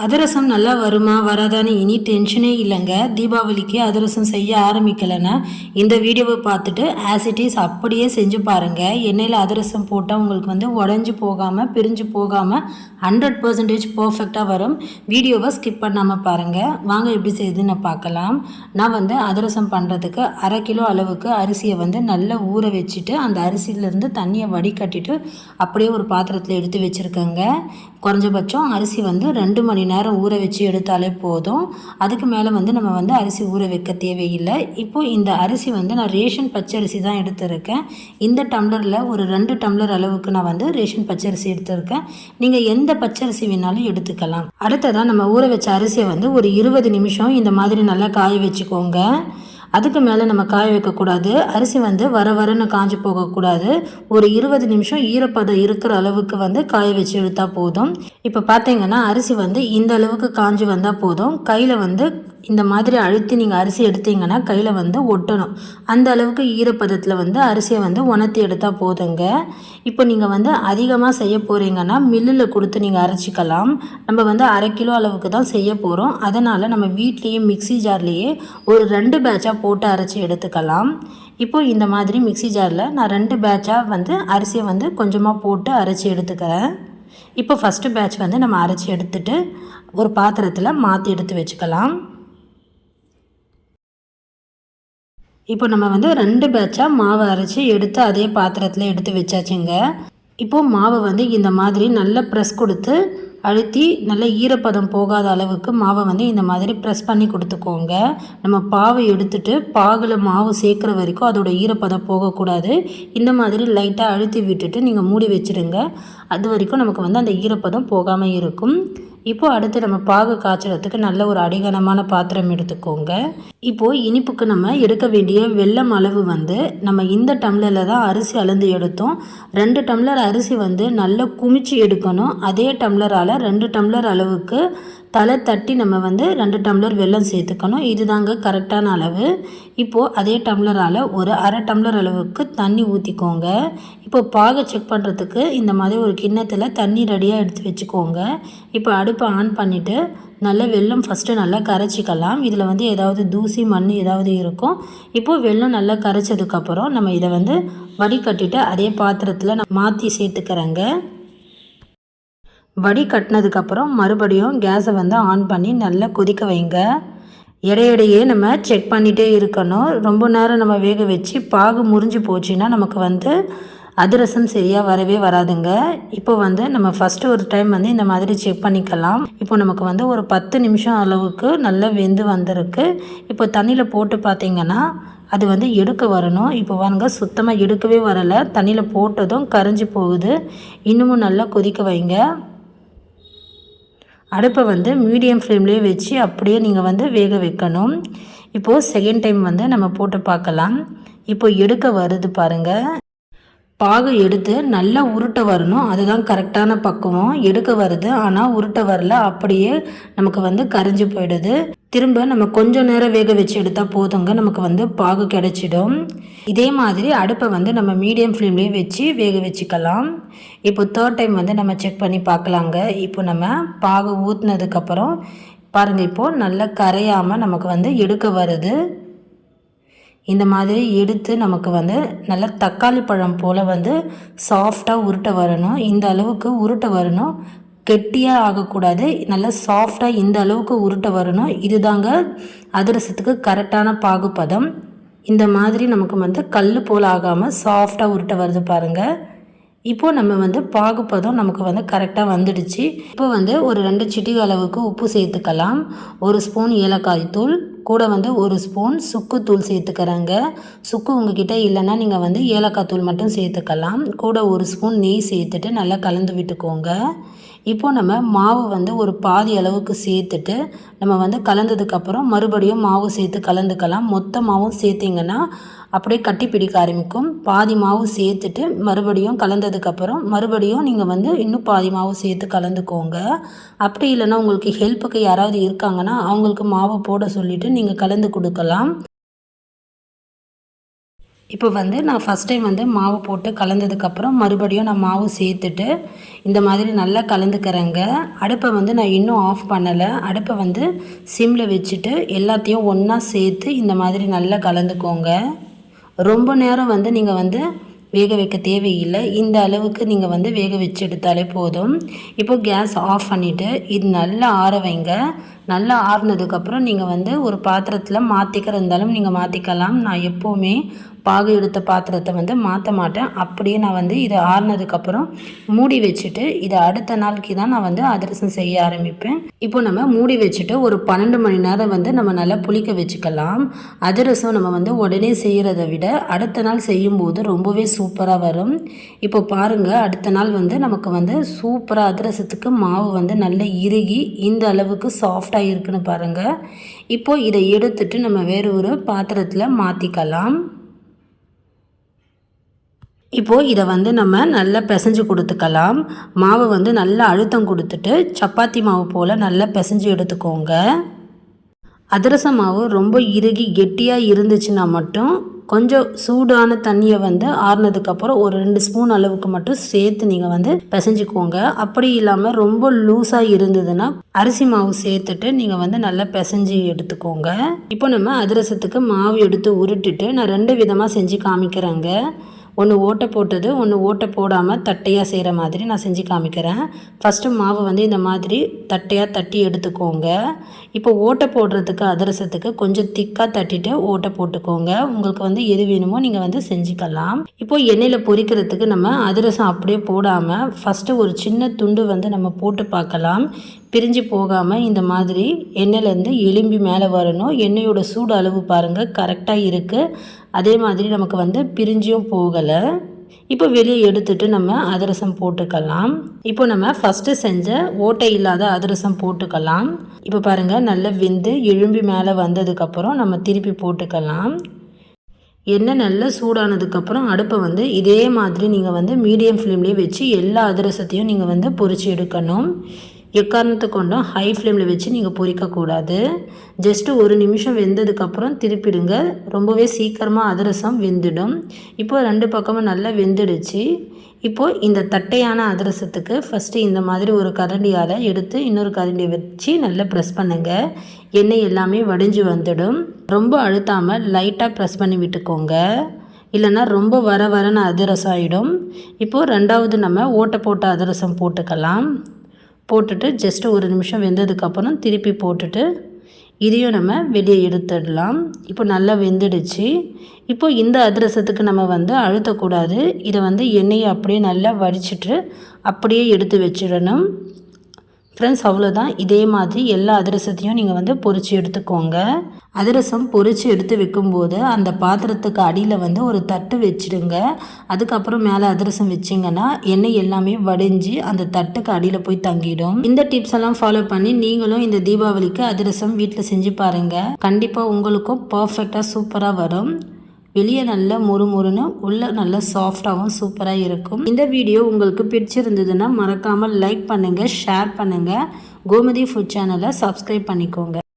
அதிரசம் நல்லா வருமா வராதான்னு இனி டென்ஷனே இல்லைங்க. தீபாவளிக்கு அதிரசம் செய்ய ஆரம்பிக்கலைன்னா இந்த வீடியோவை பார்த்துட்டு ஆஸ் இட் இஸ் அப்படியே செஞ்சு பாருங்கள். எண்ணெயில் அதிரசம் போட்டால் உங்களுக்கு உடஞ்சி போகாமல் பிரிஞ்சு போகாமல் 100% பர்ஃபெக்டாக வரும். வீடியோவை ஸ்கிப் பண்ணாமல் பாருங்கள். வாங்க எப்படி செய்யுதுன்னு பார்க்கலாம். நான் அதிரசம் பண்ணுறதுக்கு 1/2 கிலோ அளவுக்கு அரிசியை நல்லா ஊற வச்சுட்டு அந்த அரிசியிலேருந்து தண்ணியை வடிகட்டிட்டு அப்படியே ஒரு பாத்திரத்தில் எடுத்து வச்சுருக்கேங்க. குறைஞ்சபட்சம் அரிசி 2 மணி நேரம் ஊற வச்சு எடுத்தாலே போதும். அதுக்கு மேலே நம்ம அரிசி ஊற வைக்க தேவையில்லை. இப்போது இந்த அரிசி நான் ரேஷன் பச்சரிசி தான் எடுத்திருக்கேன். இந்த டம்ளரில் ஒரு 2 டம்ளர் அளவுக்கு நான் ரேஷன் பச்சரிசி எடுத்திருக்கேன். நீங்கள் எந்த பச்சரிசி வேணாலும் எடுத்துக்கலாம். அடுத்ததாக நம்ம ஊற வச்ச அரிசியை ஒரு 20 நிமிஷம் இந்த மாதிரி நல்லா காய வச்சுக்கோங்க. அதுக்கு மேலே நம்ம காய வைக்கக்கூடாது. அரிசி வர வரன்னு காஞ்சி போகக்கூடாது. ஒரு 20 நிமிஷம் ஈரப்பதம் இருக்கிற அளவுக்கு காய வச்சு எடுத்தால் போதும். இப்போ பார்த்தீங்கன்னா அரிசி இந்த அளவுக்கு காஞ்சி வந்தால் போதும். கையில் இந்த மாதிரி அழுத்தி நீங்கள் அரிசி எடுத்தீங்கன்னா கையில் ஒட்டணும். அந்த அளவுக்கு ஈரப்பதத்தில் அரிசியை உணர்த்தி எடுத்தால் போதுங்க. இப்போ நீங்கள் அதிகமாக செய்ய போகிறீங்கன்னா மில்லில் கொடுத்து நீங்கள் அரைச்சிக்கலாம். நம்ம 1/2 கிலோ அளவுக்கு தான் செய்ய போகிறோம். அதனால் நம்ம வீட்லேயே மிக்சி ஜார்லேயே ஒரு 2 பேட்சாக போட்டு அரைச்சி எடுத்துக்கலாம். இப்போது இந்த மாதிரி மிக்சி ஜாரில் நான் 2 பேட்சாக அரிசியை கொஞ்சமாக போட்டு அரைச்சி எடுத்துக்கிறேன். இப்போ ஃபஸ்ட்டு பேட்ச் நம்ம அரைச்சி எடுத்துட்டு ஒரு பாத்திரத்தில் மாற்றி எடுத்து வச்சுக்கலாம். இப்போ நம்ம 2 பேட்சாக மாவை அரைச்சி எடுத்து அதே பாத்திரத்தில் எடுத்து வச்சாச்சுங்க. இப்போது மாவை இந்த மாதிரி நல்லா ப்ரெஸ் கொடுத்து அழுத்தி நல்ல ஈரப்பதம் போகாத அளவுக்கு மாவை இந்த மாதிரி ப்ரெஸ் பண்ணி கொடுத்துக்கோங்க. நம்ம பாவை எடுத்துட்டு பாகில் மாவு சேர்க்குற வரைக்கும் அதோட ஈரப்பதம் போகக்கூடாது. இந்த மாதிரி லைட்டாக அழுத்தி விட்டுட்டு நீங்கள் மூடி வச்சுடுங்க. அது வரைக்கும் நமக்கு அந்த ஈரப்பதம் போகாமல் இருக்கும். இப்போது அடுத்து நம்ம பாகு காய்ச்சறதுக்கு நல்ல ஒரு அடிகனமான பாத்திரம் எடுத்துக்கோங்க. இப்போது இனிப்புக்கு நம்ம எடுக்க வேண்டிய வெல்லம் அளவு நம்ம இந்த டம்ளரில் தான் அரிசி அளந்து எடுத்தோம். 2 டம்ளர் அரிசி நல்லா குமிச்சு எடுக்கணும். அதே டம்ளரால் 2 டம்ளர் அளவுக்கு தலை தட்டி நம்ம 2 டம்ளர் வெல்லம் சேர்த்துக்கணும். இதுதாங்க கரெக்டான அளவு. இப்போது அதே டம்ளரால் ஒரு 1/2 டம்ளர் அளவுக்கு தண்ணி ஊற்றிக்கோங்க. இப்போ பாகை செக் பண்ணுறதுக்கு இந்த மாதிரி ஒரு கிண்ணத்தில் தண்ணி ரெடியாக எடுத்து வச்சுக்கோங்க. இப்போ அடுப்பை ஆன் பண்ணிவிட்டு நல்லா வெல்லம் ஃபஸ்ட்டு நல்லா கரைச்சிக்கலாம். இதில் ஏதாவது தூசி மண் ஏதாவது இருக்கும். இப்போது வெல்லம் நல்லா கரைச்சதுக்கப்புறம் நம்ம இதை வடிகட்டிட்டு அதே பாத்திரத்தில் நான் மாற்றி சேர்த்துக்கிறேங்க. வடிகட்டினதுக்கப்புறம் மறுபடியும் கேஸை ஆன் பண்ணி நல்லா கொதிக்க வைங்க. இடையிடையே நம்ம செக் பண்ணிகிட்டே இருக்கணும். ரொம்ப நேரம் நம்ம வேக வச்சு பாகு முறிஞ்சு போச்சுன்னா நமக்கு அதிரசம் சரியாக வரவே வராதுங்க. இப்போ நம்ம ஃபஸ்ட்டு ஒரு டைம் இந்த மாதிரி செக் பண்ணிக்கலாம். இப்போ நமக்கு ஒரு 10 நிமிஷம் அளவுக்கு நல்லா வெந்து வந்திருக்கு. இப்போ தண்ணியில் போட்டு பார்த்திங்கன்னா அது எடுக்க வரணும். இப்போ பாருங்க சுத்தமாக எடுக்கவே வரலை. தண்ணியில் போட்டதும் கரைஞ்சி போகுது. இன்னமும் நல்லா கொதிக்க வைங்க. அடுப்பை மீடியம் ஃப்ளேம்லேயே வச்சு அப்படியே நீங்கள் வேக வைக்கணும். இப்போது செகண்ட் டைம் நம்ம போட்டு பார்க்கலாம். இப்போ எடுக்க வருது பாருங்கள். பாகு எடுத்து நல்லா உருட்ட வரணும். அதுதான் கரெக்டான பக்குவம். எடுக்க வருது ஆனால் உருட்ட வரல. அப்படியே நமக்கு கரைஞ்சி போயிடுது. திரும்ப நம்ம கொஞ்சம் நேரம் வேக வச்சு எடுத்தால் போதுங்க. நமக்கு பாகு கிடைச்சிடும். இதே மாதிரி அடுப்பை நம்ம மீடியம் ஃப்ளேம்லேயே வச்சு வேக வச்சுக்கலாம். இப்போ தேர்ட் டைம் நம்ம செக் பண்ணி பார்க்கலாங்க. இப்போ நம்ம பாகு ஊற்றினதுக்கப்புறம் பாருங்கள், இப்போது நல்லா கரையாமல் நமக்கு எடுக்க வருது. இந்த மாதிரி எடுத்து நமக்கு நல்லா தக்காளி பழம் போல் சாஃப்டாக உருட்ட வரணும். இந்த அளவுக்கு உருட்ட வரணும். கெட்டியாக ஆகக்கூடாது. நல்லா சாஃப்டாக இந்த அளவுக்கு உருட்ட வரணும். இதுதாங்க அதிரசத்துக்கு கரெக்டான பாகுப்பதம். இந்த மாதிரி நமக்கு கல் போல் ஆகாமல் சாஃப்டாக உருட்ட வருது பாருங்கள். இப்போது நம்ம பாகுப்பதம் நமக்கு கரெக்டாக வந்துடுச்சு. இப்போ ஒரு 2 சிட்டிகை அளவுக்கு உப்பு சேர்த்துக்கலாம். 1 ஸ்பூன் ஏலக்காய் தூள் கூட 1 ஸ்பூன் சுக்குத்தூள் சேர்த்துக்கிறேங்க. சுக்கு உங்ககிட்ட இல்லைன்னா நீங்கள் ஏலக்காய் தூள் மட்டும் சேர்த்துக்கலாம். கூட 1 ஸ்பூன் நெய் சேர்த்துட்டு நல்லா கலந்து விட்டுக்கோங்க. இப்போது நம்ம மாவு ஒரு பாதி அளவுக்கு சேர்த்துட்டு நம்ம கலந்ததுக்கப்புறம் மறுபடியும் மாவு சேர்த்து கலந்துக்கலாம். மொத்த மாவும் சேர்த்திங்கன்னா அப்படியே கட்டி பிடிக்க ஆரம்பிக்கும். பாதி மாவு சேர்த்துட்டு மறுபடியும் கலந்ததுக்கப்புறம் மறுபடியும் நீங்கள் இன்னும் பாதி மாவு சேர்த்து கலந்துக்கோங்க. அப்படி இல்லைன்னா உங்களுக்கு ஹெல்ப்புக்கு யாராவது இருக்காங்கன்னா அவங்களுக்கு மாவு போட சொல்லிவிட்டு நீங்கள் கலந்து கொடுக்கலாம். இப்போ வந்து நான் ஃபஸ்ட் டைம் வந்து மாவு போட்டு கலந்ததுக்கப்புறம் மறுபடியும் நான் மாவு சேர்த்துட்டு இந்த மாதிரி நல்லா கலந்துக்கிறேங்க. அடுப்பை வந்து நான் இன்னும் ஆஃப் பண்ணலை. அடுப்பை வந்து சிம்மில் வச்சுட்டு எல்லாத்தையும் ஒன்றா சேர்த்து இந்த மாதிரி நல்லா கலந்துக்கோங்க. ரொம்ப நேரம் வந்து நீங்கள் வந்து வேக வைக்க தேவையில்லை. இந்த அளவுக்கு நீங்கள் வந்து வேக வச்சு எடுத்தாலே போதும். இப்போது கேஸ் ஆஃப் பண்ணிவிட்டு இது நல்லா ஆற வைங்க. நல்லா ஆறுனதுக்கப்புறம் நீங்கள் வந்து ஒரு பாத்திரத்தில் மாற்றிக்கிறதாலும் நீங்கள் மாற்றிக்கலாம். நான் எப்போவுமே பாகு எடுத்த பாத்திரத்தை வந்து மாற்ற மாட்டேன். அப்படியே நான் வந்து இதை ஆறுனதுக்கப்புறம் மூடி வச்சுட்டு இதை அடுத்த நாளைக்கு தான் நான் வந்து அதிரசம் செய்ய ஆரம்பிப்பேன். இப்போ நம்ம மூடி வச்சுட்டு ஒரு 12 மணி நேரம் வந்து நம்ம நல்லா புளிக்க வச்சுக்கலாம். அதிரசம் நம்ம வந்து உடனே செய்கிறத விட அடுத்த நாள் செய்யும்போது ரொம்பவே சூப்பராக வரும். இப்போ பாருங்கள், அடுத்த நாள் வந்து நமக்கு வந்து சூப்பராக அதிரசத்துக்கு மாவு வந்து நல்லா இறுகி இந்த அளவுக்கு சாஃப்டாக இருக்குன்னு பாருங்கள். இப்போது இதை எடுத்துட்டு நம்ம வேறு ஒரு பாத்திரத்தில் மாற்றிக்கலாம். இப்போது இதை வந்து நம்ம நல்லா பிசைஞ்சு கொடுத்துக்கலாம். மாவை வந்து நல்லா அழுத்தம் கொடுத்துட்டு சப்பாத்தி மாவு போல் நல்லா பிசைஞ்சு எடுத்துக்கோங்க. அதிரச மாவு ரொம்ப இறுகி கெட்டியாக இருந்துச்சுன்னா மட்டும் கொஞ்சம் சூடான தண்ணியை வந்து ஆறுனதுக்கப்புறம் ஒரு 2 ஸ்பூன் அளவுக்கு மட்டும் சேர்த்து நீங்கள் வந்து பிசைஞ்சிக்கோங்க. அப்படி இல்லாமல் ரொம்ப லூஸாக இருந்ததுன்னா அரிசி மாவு சேர்த்துட்டு நீங்கள் வந்து நல்லா பிசைஞ்சி எடுத்துக்கோங்க. இப்போ நம்ம அதிரசத்துக்கு மாவு எடுத்து உருட்டிட்டு நான் 2 விதமாக செஞ்சு காமிக்கிறேங்க. ஒன்று ஓட்டை போட்டது, ஒன்று ஓட்டை போடாமல் தட்டையாக செய்கிற மாதிரி நான் செஞ்சு காமிக்கிறேன். ஃபஸ்ட்டு மாவு வந்து இந்த மாதிரி தட்டையாக தட்டி எடுத்துக்கோங்க. இப்போ ஓட்டை போடுறதுக்கு அதிரசத்துக்கு கொஞ்சம் திக்காக தட்டிட்டு ஓட்டை போட்டுக்கோங்க. உங்களுக்கு வந்து எது வேணுமோ நீங்கள் வந்து செஞ்சுக்கலாம். இப்போது எண்ணெயில் பொரிக்கிறதுக்கு நம்ம அதிரசம் அப்படியே போடாமல் ஃபஸ்ட்டு ஒரு சின்ன துண்டு வந்து நம்ம போட்டு பார்க்கலாம். பிரிஞ்சு போகாமல் இந்த மாதிரி எண்ணெயிலேருந்து எலும்பி மேலே வரணும். எண்ணெயோட சூடு அளவு பாருங்கள் கரெக்டாக இருக்குது. அதே மாதிரி நமக்கு வந்து பிரிஞ்சியும் போகலை. இப்போ வெளியே எடுத்துட்டு நம்ம அதிரசம் போட்டுக்கலாம். இப்போ நம்ம ஃபஸ்ட்டு செஞ்ச ஓட்டை இல்லாத அதிரசம் போட்டுக்கலாம். இப்போ பாருங்கள் நல்லா வெந்து எழும்பி மேலே வந்ததுக்கப்புறம் நம்ம திருப்பி போட்டுக்கலாம். எண்ணெய் நல்லா சூடானதுக்கப்புறம் அடுப்பை வந்து இதே மாதிரி நீங்கள் வந்து மீடியம் ஃப்ளேம்லேயே வச்சு எல்லா அதிரசத்தையும் நீங்கள் வந்து பொரித்து எடுக்கணும். எக்காரணத்தை கொண்டும் ஹை ஃப்ளேமில் வச்சு நீங்கள் பொரிக்கக்கூடாது. ஜஸ்ட்டு 1 நிமிஷம் வெந்ததுக்கப்புறம் திருப்பிடுங்க. ரொம்பவே சீக்கிரமாக அதிரசம் வெந்துடும். இப்போது 2 பக்கமும் நல்லா வெந்துடுச்சு. இப்போது இந்த தட்டையான அதிரசத்துக்கு ஃபஸ்ட்டு இந்த மாதிரி ஒரு கரண்டியால் எடுத்து இன்னொரு கரண்டியை வச்சு நல்லா ப்ரெஸ் பண்ணுங்கள். எண்ணெய் எல்லாமே வடிஞ்சு வந்துடும். ரொம்ப அழுத்தாமல் லைட்டாக ப்ரெஸ் பண்ணி விட்டுக்கோங்க, இல்லைன்னா ரொம்ப வரன்னு அதிரசம் ஆகிடும். இப்போது 2வது நம்ம ஓட்டை போட்ட அதிரசம் போட்டுக்கலாம். போட்டுட்டு ஜஸ்ட்டு 1 நிமிஷம் வெந்ததுக்கப்புறம் திருப்பி போட்டுட்டு இதையும் நம்ம வெளியே எடுத்துடலாம். இப்போ நல்லா வெந்துடுச்சு. இப்போ இந்த அதிரசத்துக்கு நம்ம வந்து அழுத்தக்கூடாது. இதை வந்து எண்ணெயை அப்படியே நல்லா வடிச்சிட்டு அப்படியே எடுத்து வச்சிடணும். ஃப்ரெண்ட்ஸ், அவ்வளோதான். இதே மாதிரி எல்லா அதிரசத்தையும் நீங்கள் வந்து பொரித்து எடுத்துக்கோங்க. அதிரசம் பொரித்து எடுத்து வைக்கும்போது அந்த பாத்திரத்துக்கு அடியில் வந்து ஒரு தட்டு வச்சுடுங்க. அதுக்கப்புறம் மேலே அதிரசம் வச்சிங்கன்னா எண்ணெய் எல்லாமே வடிஞ்சு அந்த தட்டுக்கு அடியில் போய் தங்கிடும். இந்த டிப்ஸ் எல்லாம் ஃபாலோ பண்ணி நீங்களும் இந்த தீபாவளிக்கு அதிரசம் வீட்டில் செஞ்சு பாருங்கள். கண்டிப்பாக உங்களுக்கும் பர்ஃபெக்டாக சூப்பராக வரும். வெளியே நல்லா மொறுமொறுன்னு உள்ள நல்லா சாஃப்டாகவும் சூப்பராக இருக்கும். இந்த வீடியோ உங்களுக்கு பிடிச்சிருந்ததுன்னா மறக்காமல் லைக் பண்ணுங்கள், ஷேர் பண்ணுங்கள். கோமதி ஃபுட் சேனலை சப்ஸ்கிரைப் பண்ணிக்கோங்க.